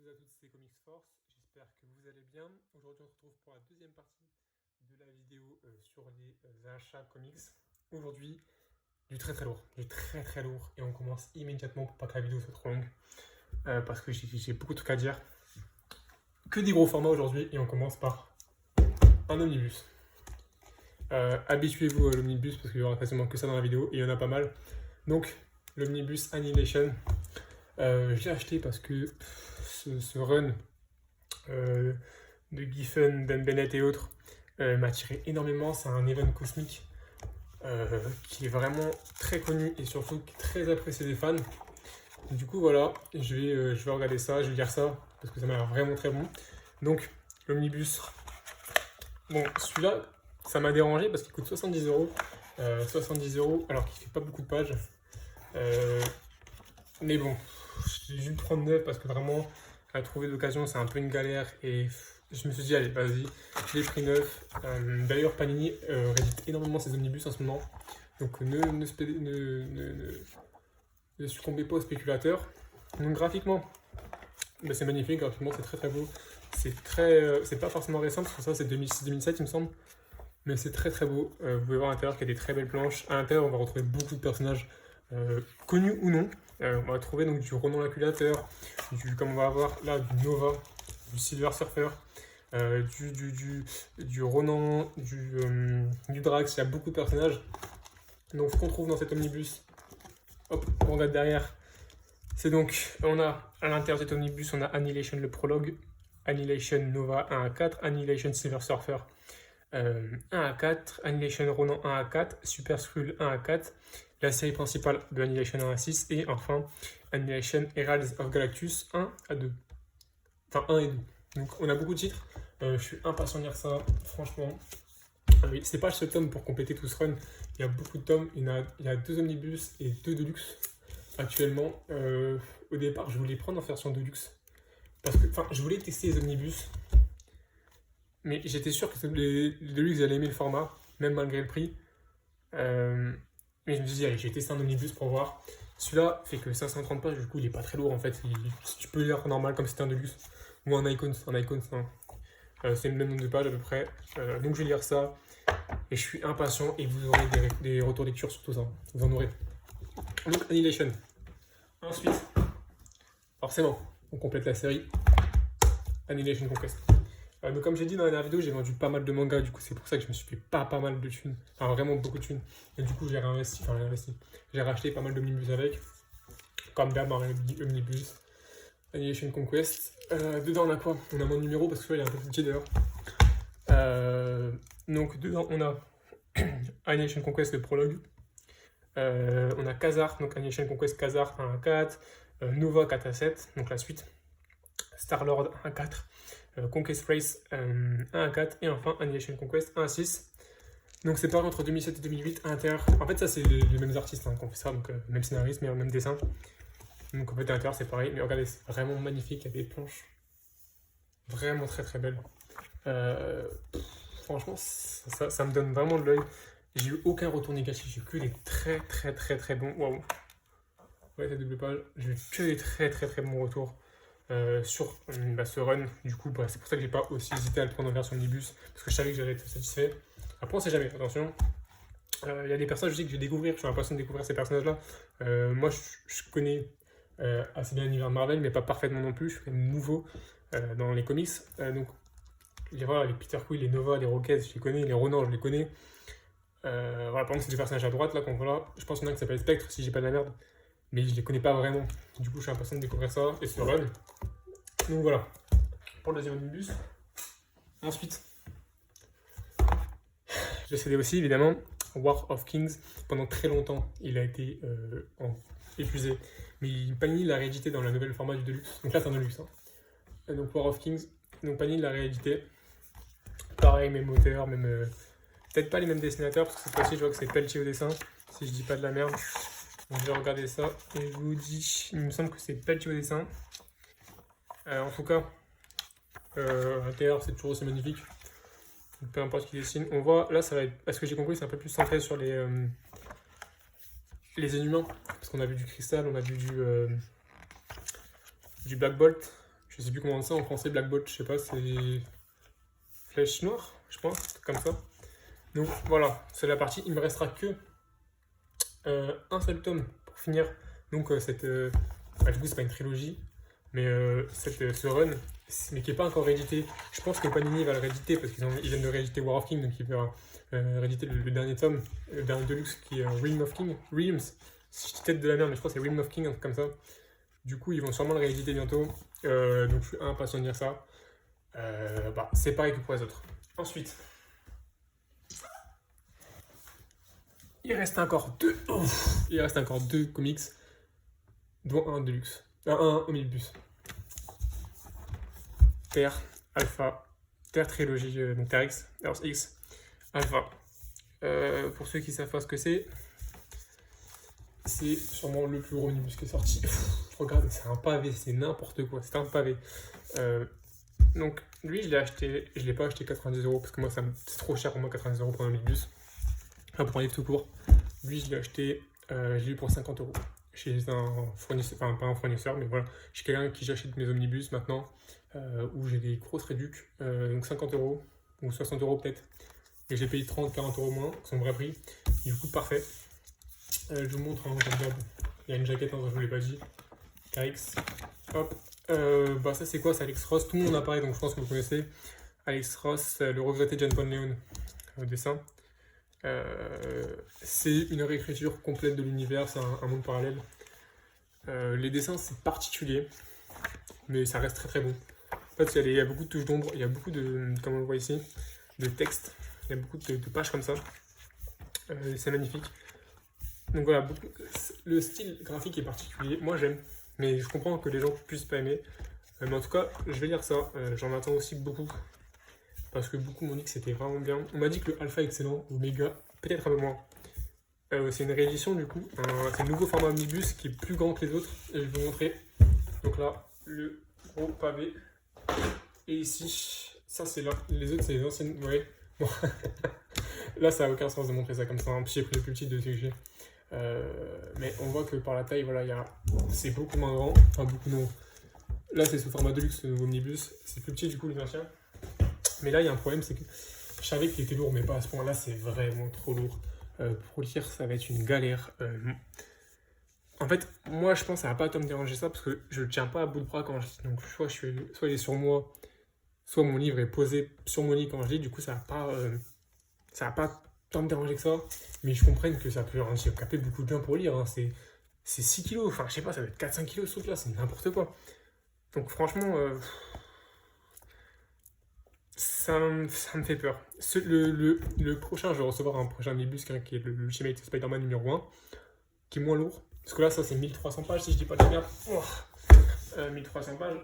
tous et à toutes, c'est Comics Force, j'espère que vous allez bien. Aujourd'hui on se retrouve pour la deuxième partie de la vidéo sur les achats comics. Aujourd'hui, du très très lourd, et on commence immédiatement pour pas que la vidéo soit trop longue, parce que j'ai beaucoup de trucs à dire. Que des gros formats aujourd'hui, et on commence par un omnibus. Habituez-vous à l'omnibus, parce qu'il y aura quasiment que ça dans la vidéo, et il y en a pas mal. Donc, l'omnibus Annihilation, je l'ai acheté parce que ce run de Giffen, Dan Bennett et autres m'a attiré énormément. C'est un event cosmique qui est vraiment très connu et surtout très apprécié des fans. Du coup voilà, je vais regarder ça, je vais lire ça parce que ça m'a l'air vraiment très bon. Donc l'omnibus, bon celui-là ça m'a dérangé parce qu'il coûte 70 €. 70 € alors qu'il fait pas beaucoup de pages. Mais bon, j'ai dû le prendre neuf parce que vraiment à trouver d'occasion c'est un peu une galère et je me suis dit allez vas-y, je l'ai pris neuf. D'ailleurs Panini réédite énormément ses omnibus en ce moment, donc ne succombez pas aux spéculateurs. Donc graphiquement, bah, c'est magnifique, graphiquement c'est très beau. C'est pas forcément récent parce que ça c'est 2006-2007 il me semble, mais c'est très beau. Vous pouvez voir à l'intérieur qu'il y a des très belles planches. À l'intérieur on va retrouver beaucoup de personnages connus ou non. On va trouver donc du Ronan l'Acculateur, comme on va avoir là du Nova, du Silver Surfer, du Ronan, du Drax. Il y a beaucoup de personnages. Donc ce qu'on trouve dans cet omnibus, hop, on regarde derrière, c'est donc, on a à l'intérieur de cet omnibus, on a Annihilation le prologue, Annihilation Nova 1 à 4, Annihilation Silver Surfer 1 à 4, Annihilation Ronan 1 à 4, Super Skrull 1 à 4, la série principale de Annihilation 1 à 6, et enfin Annihilation Heralds of Galactus 1 à 2. Enfin 1 et 2. Donc on a beaucoup de titres. Je suis impatient de lire ça, franchement. Oui, c'est pas le seul tome pour compléter tout ce run. Il y a beaucoup de tomes. Il y a 2 omnibus et 2 deluxe actuellement. Au départ, je voulais prendre en version deluxe. Parce que, enfin, je voulais tester les omnibus. Mais j'étais sûr que les deluxe allaient aimer le format, même malgré le prix. Mais je me suis dit, allez, j'ai testé un omnibus pour voir. Celui-là fait que 530 pages, du coup, il est pas très lourd en fait. Tu peux lire normal comme si c'était un deluxe. Ou un icon, hein. C'est le même nombre de pages à peu près. Donc je vais lire ça. Et je suis impatient et vous aurez des retours lecture sur tout ça. Vous en aurez. Donc Annihilation. Ensuite, forcément, on complète la série. Annihilation Conquest. Donc comme j'ai dit dans la dernière vidéo, j'ai vendu pas mal de mangas, du coup c'est pour ça que je me suis fait pas mal de thunes, enfin vraiment beaucoup de thunes, et du coup j'ai réinvesti, j'ai racheté pas mal d'omnibus avec, comme d'hab, omnibus, Annihilation Conquest. Dedans on a quoi? On a mon numéro parce que celui-là il est un peu petit d'ailleurs. Donc dedans on a Annihilation Conquest le prologue, on a Khazar, donc Annihilation Conquest Khazar 1 à 4, Nova 4 à 7, donc la suite, Star-Lord 1 à 4, Conquest Race 1 à 4, et enfin Annihilation Conquest 1 à 6. Donc c'est pareil entre 2007 et 2008 à l'intérieur. En fait ça c'est les mêmes artistes hein, qui ont fait ça, donc même scénariste mais même dessin. Donc en fait à l'intérieur c'est pareil, mais regardez c'est vraiment magnifique, il y a des planches vraiment très belles. Franchement ça me donne vraiment de l'œil. J'ai eu aucun retour négatif, j'ai eu que des très bons. Waouh! Ouais, cette double page, j'ai eu que des très bons retours. Sur ce run, du coup c'est pour ça que j'ai pas aussi hésité à le prendre en version omnibus, parce que je savais que j'allais être satisfait. Après on sait jamais, attention, il y a des personnages aussi que je vais découvrir, je suis impatient de découvrir ces personnages là. Moi je connais assez bien l'univers Marvel, mais pas parfaitement non plus, je suis nouveau dans les comics, donc voilà, les Peter Quill, les Nova, les Rockets je les connais, les Ronan je les connais. Voilà, par exemple c'est des personnages à droite là qu'on voit là, je pense qu'il y en a qui s'appelle Spectre si j'ai pas de la merde, mais je les connais pas vraiment, du coup je suis impatient de découvrir ça et ce run. Donc voilà, pour le deuxième omnibus. Ensuite, j'ai cédé aussi évidemment War of Kings. Pendant très longtemps, il a été épuisé, mais Panini l'a réédité dans le nouvel format du Deluxe. Donc là, c'est un Deluxe. Hein. Donc War of Kings, donc Panini l'a réédité. Pareil, même auteur, même peut-être pas les mêmes dessinateurs, parce que cette fois-ci, je vois que c'est Pelletier au dessin, si je dis pas de la merde. Donc je vais regarder ça et je vous dis, il me semble que c'est Pelletier au dessin. En tout cas, à l'intérieur c'est toujours aussi magnifique, peu importe qui dessine. On voit, là ça va être, parce que j'ai compris, c'est un peu plus centré sur les inhumains, parce qu'on a vu du cristal, on a vu du Black Bolt, Je sais plus comment on dit ça en français, Blackboard, je sais pas, c'est flèche noire, je pense, comme ça. Donc voilà, c'est la partie. Il me restera que un seul tome pour finir. Donc du coup c'est pas une trilogie, mais ce run, mais qui n'est pas encore réédité. Je pense que Panini va le rééditer parce qu'ils viennent de rééditer War of King, donc il va rééditer le dernier tome, le dernier deluxe qui est Realm of King. Realms, si je dis tête de la merde, mais je crois que c'est Realm of King, un truc comme ça. Du coup, ils vont sûrement le rééditer bientôt. Donc je suis impatient de dire ça. C'est pareil que pour les autres. Ensuite, il reste encore deux comics, dont un deluxe, un omnibus. Terre, Alpha, Terre Trilogie, donc Terre X, Earth X, Alpha. Pour ceux qui savent pas ce que c'est sûrement le plus gros omnibus qui est sorti. Regarde, c'est un pavé, c'est n'importe quoi, c'est un pavé. Donc lui, je l'ai pas acheté 90€ parce que moi, c'est trop cher pour moi, 90€ pour un omnibus. Enfin, pour un livre tout court. Lui, je l'ai acheté, je l'ai eu pour 50€ chez un fournisseur, enfin pas un fournisseur, mais voilà, chez quelqu'un qui j'achète mes omnibus maintenant, où j'ai des grosses réductions, donc 50€ ou 60€ peut-être. Et j'ai payé 30-40€ moins, son vrai prix. Du coup, parfait. Je vous montre comme d'hab. Il y a une jaquette, je vous l'ai pas dit. KX. Hop. Ça c'est quoi? C'est Alex Ross. Tout le monde en a parlé, donc je pense que vous connaissez. Alex Ross, le regretté John Paul Leon au dessin. C'est une réécriture complète de l'univers, c'est un monde parallèle. Les dessins c'est particulier, mais ça reste très très bon. En fait, il y a beaucoup de touches d'ombre, il y a beaucoup de, comme on le voit ici, de texte, il y a beaucoup de pages comme ça. C'est magnifique. Donc voilà, le style graphique est particulier, moi j'aime, mais je comprends que les gens puissent pas aimer. Mais en tout cas, je vais lire ça, j'en attends aussi beaucoup. Parce que beaucoup m'ont dit que c'était vraiment bien. On m'a dit que le alpha est excellent, l'oméga peut-être un peu moins. C'est une réédition du coup, c'est un nouveau format omnibus qui est plus grand que les autres. Et je vais vous montrer. Donc là, le gros pavé. Et ici, ça c'est là. Les autres c'est les anciennes. Ouais. Bon. Là ça n'a aucun sens de montrer ça comme ça. Puis j'ai pris le plus petit de celui que j'ai. Mais on voit que par la taille, voilà, c'est beaucoup moins grand. Enfin beaucoup non. Là c'est sous format deluxe, le nouveau omnibus. C'est plus petit du coup les anciens. Mais là, il y a un problème, c'est que je savais qu'il était lourd, mais pas à ce point-là, c'est vraiment trop lourd. Pour lire, ça va être une galère. En fait, moi, je pense que ça va pas tant me déranger ça, parce que je le tiens pas à bout de bras quand je lis. Donc, soit il est sur moi, soit mon livre est posé sur mon lit quand je lis. Du coup, ça va pas tant me déranger que ça. Mais je comprends que ça peut handicaper beaucoup de gens pour lire. Hein. C'est 6 kilos, enfin, je sais pas, ça va être 4-5 kilos ce truc-là, c'est n'importe quoi. Donc, franchement... Ça me fait peur. Le prochain, je vais recevoir un prochain omnibus qui est le Ultimate Spider-Man numéro 1, qui est moins lourd. Parce que là, ça c'est 1300 pages, si je dis pas de la merde. 1300 pages.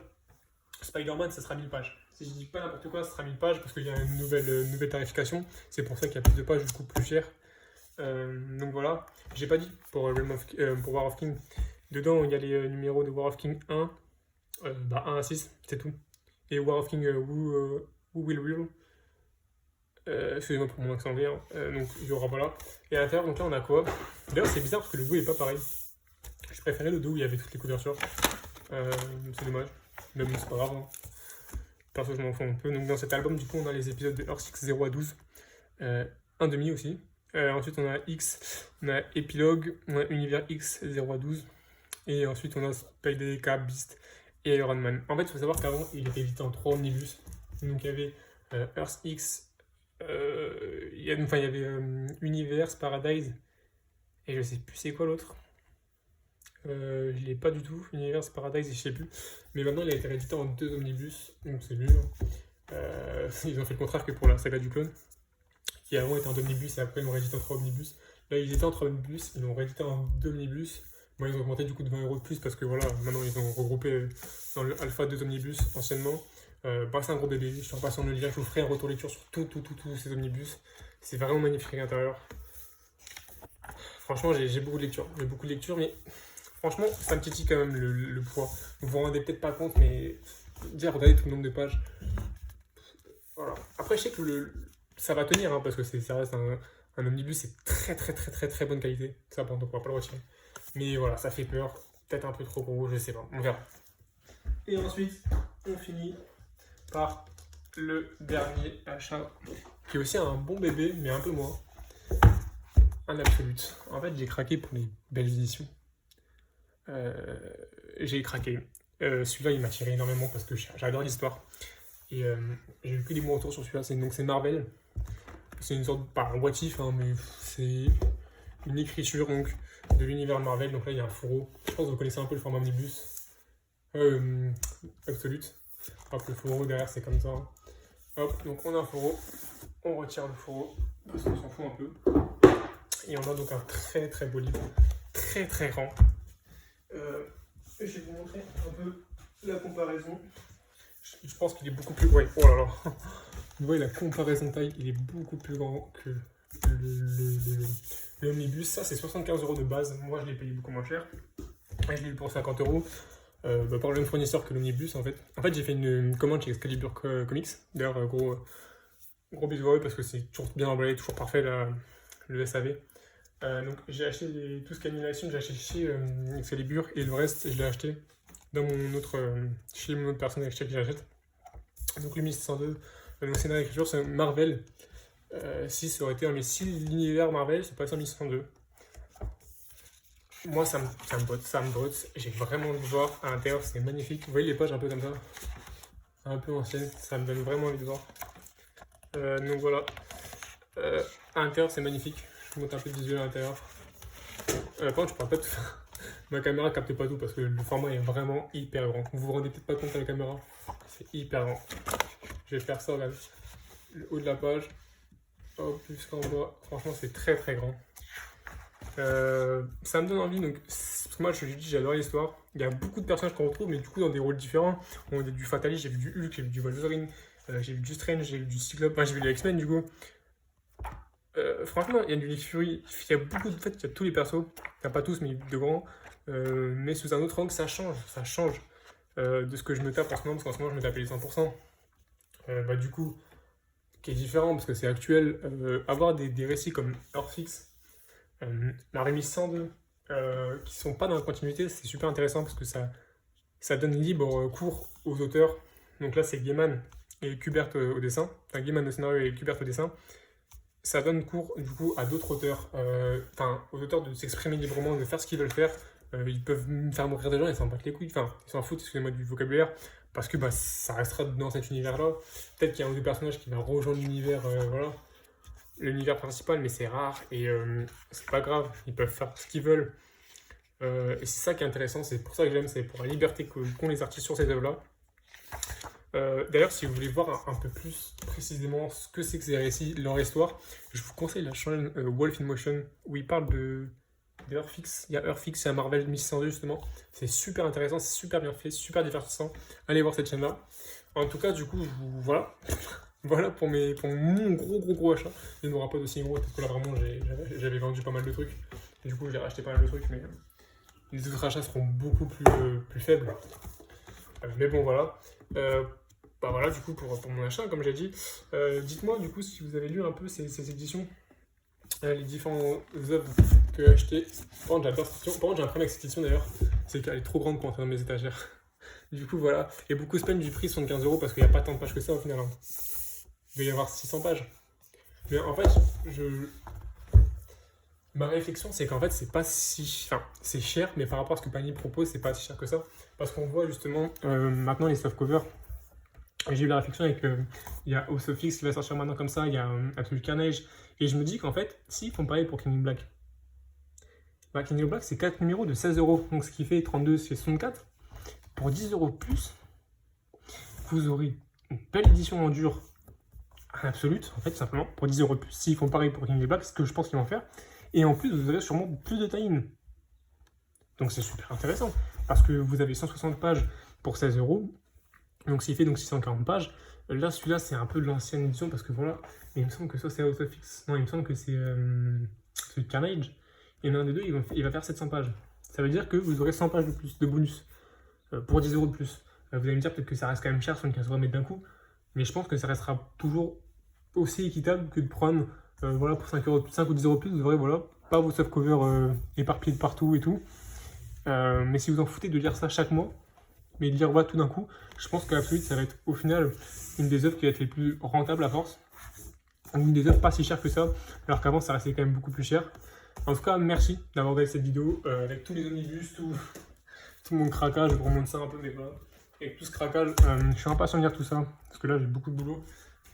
Spider-Man, ça sera 1000 pages. Si je dis pas n'importe quoi, ça sera 1000 pages parce qu'il y a une nouvelle tarification. C'est pour ça qu'il y a plus de pages, du coup plus cher. Donc voilà. J'ai pas dit pour War of King. Dedans, il y a les numéros de War of King 1. 1 à 6, c'est tout. Et War of King Who Will Rule. Excusez-moi pour mon accent anglais. Donc il y aura voilà. Et à l'intérieur, donc là on a quoi? D'ailleurs c'est bizarre parce que le dos est pas pareil. Je préférais le dos où il y avait toutes les couvertures. C'est dommage. Mais bon c'est pas grave. Hein. Perso je m'en fous un peu. Donc dans cet album du coup on a les épisodes de Earth X 0 à 12. Un demi aussi. Ensuite on a X, on a Épilogue, on a Univers X 0 à 12. Et ensuite on a Spider-K, Beast et Iron Man. En fait il faut savoir qu'avant il était édité en 3 omnibus. Donc il y avait Earth X, il y avait Universe, Paradise, et je sais plus c'est quoi l'autre. Je l'ai pas du tout, Universe, Paradise, et je sais plus. Mais maintenant il a été réédité en 2 omnibus, donc c'est mieux. Ils ont fait le contraire que pour la saga du clone, qui avant était en 2 omnibus et après ils l'ont réédité en 3 omnibus. Là ils étaient en 3 omnibus, ils l'ont réédité en 2 omnibus. Bon, ils ont augmenté du coup de 20€ de plus parce que voilà, maintenant ils ont regroupé dans le Alpha 2 omnibus anciennement. C'est un gros bébé, je suis impatient de le lire, je vous ferai un retour lecture sur tous ces omnibus. C'est vraiment magnifique à l'intérieur. Franchement, j'ai beaucoup de lectures, mais franchement, ça me titille quand même le poids. Vous vous rendez peut-être pas compte, mais déjà regardez tout le nombre de pages. Voilà. Après, je sais que ça va tenir, hein, parce que ça reste un omnibus, c'est très bonne qualité. Ça, on ne pourra pas le retirer. Mais voilà, ça fait peur, peut-être un peu trop gros, je sais pas, on verra. Et ensuite, fini par le dernier achat, qui est aussi un bon bébé, mais un peu moins. Un Absolute. En fait, j'ai craqué pour les belles éditions. J'ai craqué. Celui-là, il m'a tiré énormément parce que j'adore l'histoire. Et j'ai eu que des bons retours sur celui-là. Donc c'est Marvel. C'est une sorte, pas un what if, hein, mais c'est une écriture donc, de l'univers Marvel. Donc là, il y a un fourreau. Je pense que vous connaissez un peu le format omnibus. Absolute. Hop, le fourreau derrière, c'est comme ça. Hop, donc on a un fourreau. On retire le fourreau parce qu'on s'en fout un peu. Et on a donc un très très beau livre. Très très grand. Je vais vous montrer un peu la comparaison. Je pense qu'il est beaucoup plus... Ouais, oh là là. Vous voyez la comparaison taille, il est beaucoup plus grand que l'omnibus. Ça, c'est 75 € de base. Moi, je l'ai payé beaucoup moins cher. Et je l'ai eu pour 50 €. Par le même fournisseur que l'omnibus, en fait. En fait, j'ai fait une commande chez Excalibur Comics. D'ailleurs, gros bisous à eux parce que c'est toujours bien emballé, toujours parfait le SAV. Donc, j'ai acheté tout ce qui est animation, j'ai acheté chez Excalibur et le reste, je l'ai acheté dans chez mon autre personne avec qui j'achète. Donc, le 1602, le scénario d'écriture, c'est Marvel. Si ça aurait été si l'univers Marvel, c'est pas ça 1602. Moi, ça me botte. J'ai vraiment envie de voir. À l'intérieur, c'est magnifique. Vous voyez les pages un peu comme ça, un peu anciennes. Ça me donne vraiment envie de voir. Donc voilà. À l'intérieur, c'est magnifique. Je vous montre un peu de visuel à l'intérieur. Par contre, je pourrais pas tout faire. Ma caméra capte pas tout parce que le format est vraiment hyper grand. Vous vous rendez peut-être pas compte à la caméra. C'est hyper grand. Je vais faire ça, là. Le haut de la page. Hop, jusqu'en bas. Franchement, c'est très très grand. Ça me donne envie, donc, parce que moi je dis j'adore l'histoire. Il y a beaucoup de personnages qu'on retrouve, mais du coup dans des rôles différents. On a du Fatalist, j'ai vu du Hulk, j'ai vu du Wolverine, j'ai vu du Strange, j'ai vu du Cyclope, enfin j'ai vu les X-Men du coup. Franchement, il y a du Nick Fury, il y a beaucoup de fait, il y a tous les persos, il n'y a pas tous, mais de grands. Mais sous un autre angle, ça change de ce que je me tape en ce moment, parce qu'en ce moment je me tapais les 100%. Du coup, qui est différent parce que c'est actuel. Avoir des récits comme Earthfix. La remise 102 qui sont pas dans la continuité, c'est super intéressant parce que ça donne libre cours aux auteurs. Donc là, c'est Gaiman et Kubert au dessin, enfin Gaiman au scénario et Kubert au dessin. Ça donne cours du coup à d'autres auteurs, aux auteurs de s'exprimer librement, de faire ce qu'ils veulent faire. Ils peuvent faire mourir des gens, ils s'en battent les couilles, enfin ils s'en foutent, excusez-moi du vocabulaire, parce que ça restera dans cet univers-là. Peut-être qu'il y a un ou deux personnages qui va rejoindre l'univers, voilà. L'univers principal, mais c'est rare et c'est pas grave, ils peuvent faire ce qu'ils veulent. Et c'est ça qui est intéressant, c'est pour ça que j'aime, c'est pour la liberté qu'ont les artistes sur ces œuvres-là. D'ailleurs, si vous voulez voir un peu plus précisément ce que c'est que ces récits, leur histoire, je vous conseille la chaîne Wolf in Motion où ils parlent de Earthfix. Il y a Earthfix, c'est un Marvel 1602 justement. C'est super intéressant, c'est super bien fait, super divertissant. Allez voir cette chaîne-là. En tout cas, du coup, voilà. Voilà pour mon gros achat. Il n'aura pas d'aussi gros parce que là vraiment j'avais vendu pas mal de trucs. Et du coup j'ai racheté pas mal de trucs, mais les autres achats seront beaucoup plus faibles. Mais bon voilà. Voilà du coup pour mon achat comme j'ai dit. Dites-moi du coup si vous avez lu un peu ces éditions. Les différentes œuvres que j'ai achetées. Par contre j'adore cette édition. Par contre j'ai un problème avec cette édition d'ailleurs. C'est qu'elle est trop grande pour entrer dans mes étagères. Du coup voilà. Et beaucoup se plaignent du prix 75 € parce qu'il n'y a pas tant de pages que ça au final. Hein. Il va y avoir 600 pages. Mais en fait, ma réflexion, c'est qu'en fait, c'est pas si... Enfin, c'est cher, mais par rapport à ce que Panini propose, c'est pas si cher que ça. Parce qu'on voit justement, maintenant, les softcovers. J'ai eu la réflexion avec... Il y a House of X qui va sortir maintenant comme ça, il y a Absolute Carnage. Et je me dis qu'en fait, s'ils font pareil pour King in Black, King in Black, c'est 4 numéros de 16 €. Donc, ce qui fait 32, c'est 64. Pour 10 € de plus, vous aurez une belle édition en dur. Absolute, en fait, tout simplement, pour 10 € de plus. S'ils font pareil pour King in Black, ce que je pense qu'ils vont faire. Et en plus, vous aurez sûrement plus de tie-in. Donc c'est super intéressant. Parce que vous avez 160 pages pour 16 €. Donc s'il fait donc 640 pages. Là, celui-là, c'est un peu de l'ancienne édition. Parce que voilà, il me semble que ça, c'est House of X. Non, il me semble que c'est Carnage. Il y en a un des deux, il va faire 700 pages. Ça veut dire que vous aurez 100 pages de plus, de bonus. Pour 10 € de plus. Vous allez me dire peut-être que ça reste quand même cher, 75 € à mettre d'un coup. Mais je pense que ça restera toujours aussi équitable que de prendre voilà, pour 5 ou 10 € de plus, vous aurez voilà, pas vos softcovers éparpillés de partout et tout. Mais si vous en foutez de lire ça chaque mois, mais de lire Watt tout d'un coup, je pense qu'Absolute, ça va être au final une des œuvres qui va être les plus rentables à force. Une des œuvres pas si chères que ça, alors qu'avant ça restait quand même beaucoup plus cher. En tout cas, merci d'avoir regardé cette vidéo avec tous les omnibus, tout mon craquage. Je vous remonte ça un peu, mais voilà. Avec tout ce craquage, je suis impatient de lire tout ça, parce que là j'ai beaucoup de boulot.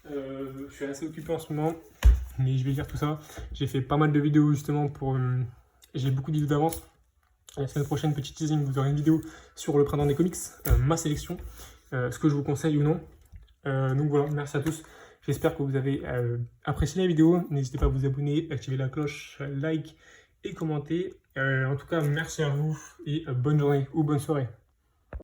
Je suis assez occupé en ce moment, mais je vais lire tout ça. J'ai fait pas mal de vidéos justement pour... j'ai beaucoup de vidéos d'avance. La semaine prochaine, petit teasing, vous aurez une vidéo sur le printemps des comics, ma sélection, ce que je vous conseille ou non. Donc voilà, merci à tous. J'espère que vous avez apprécié la vidéo. N'hésitez pas à vous abonner, activer la cloche, like et commenter. En tout cas, merci à vous et bonne journée ou bonne soirée.